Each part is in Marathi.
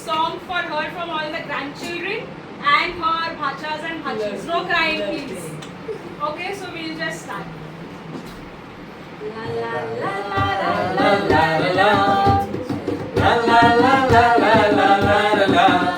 song for her from all the grandchildren and her bhachas and bhachis. No crying, please. Okay, so we'll just start. La la la la la la la la la la la la la la la.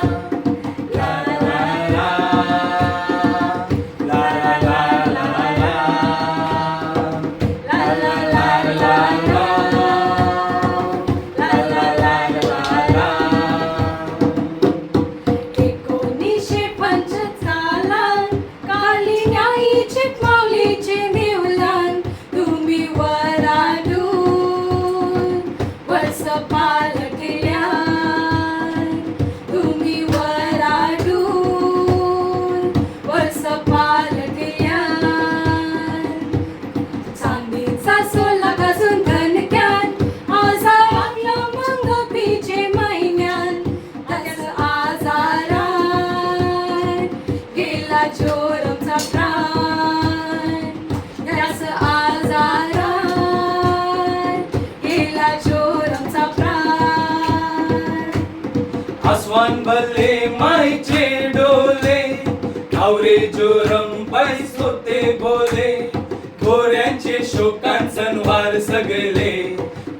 आसमान भले मायचे डोले आवरे जोरम पैस होते बोले गोऱ्यांचे शोकान सणवार सगळे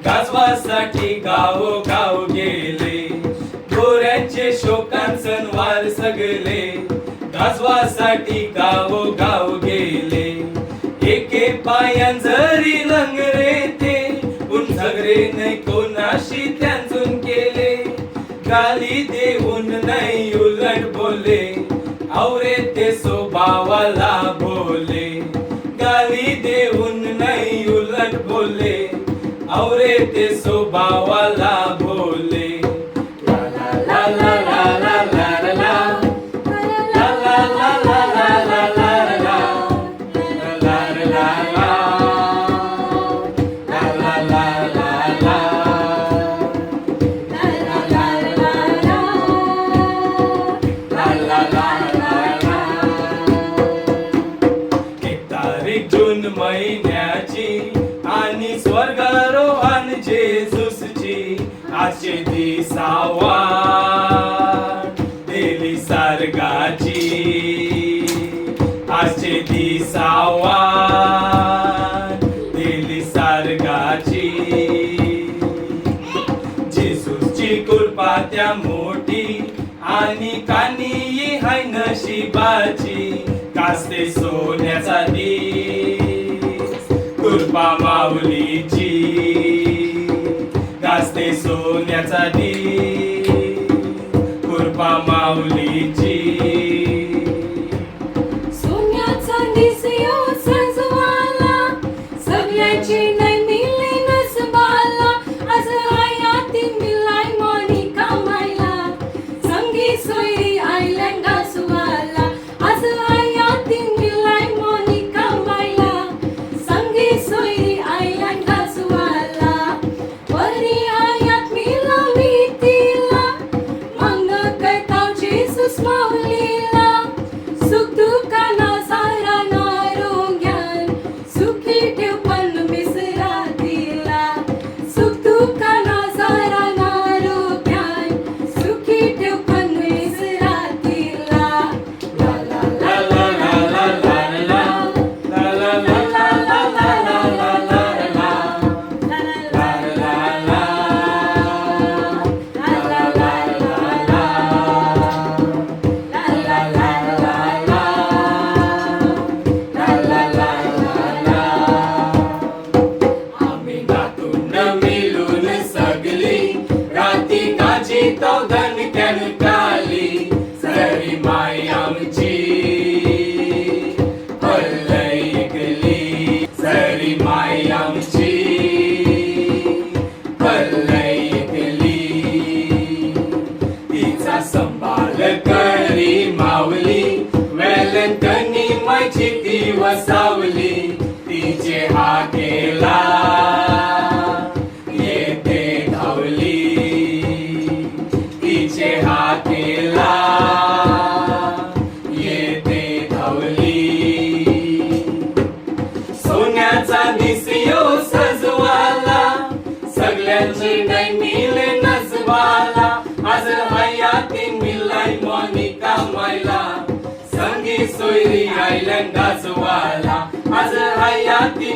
गाजवासाठी गाव गेले गोऱ्यांचे शोकान सणवार सगळे गाजवासाठी गाव गेले एके पायान जरी लंगरे ते पण झगरे नाही कोणाशी त्यांचून केले गाली देऊन नाही उलट बोले आवरे ते स्वभावाला बोले गाली देऊन नाही उलट बोले आवरे ते स्वभावाला बोले ला ला ला ला ला ला ला ला ला ला ला ला ला जून महिन्याची आणि स्वर्गारोहण जेजूसची आजचे दिसावा दिली सारगाची आजचे दिसावा दिली सारगाची जेजूसची कृपा त्या मोठी आणि कानी हाय नशिबाची कास्ते सोन्याचा दिस कृपा माऊलीची कास्ते सोन्याचा दिस कृपा माऊलीची सोन्याचा दिस यो सजवाला सगळ्याची नाही मिले नसबाला आज हयाती मिलाय मनी कमायला संगी सोयरी आयलँड गासवाला आज वसावली तिचे हाकेला येते धावली तिचे हाकेला येते धावली सोन्याचा दिसयो सजवाला सगळ्यांची नाही मिले नसवाला आज सोयरी आयलंड गाजवाला आज हयाती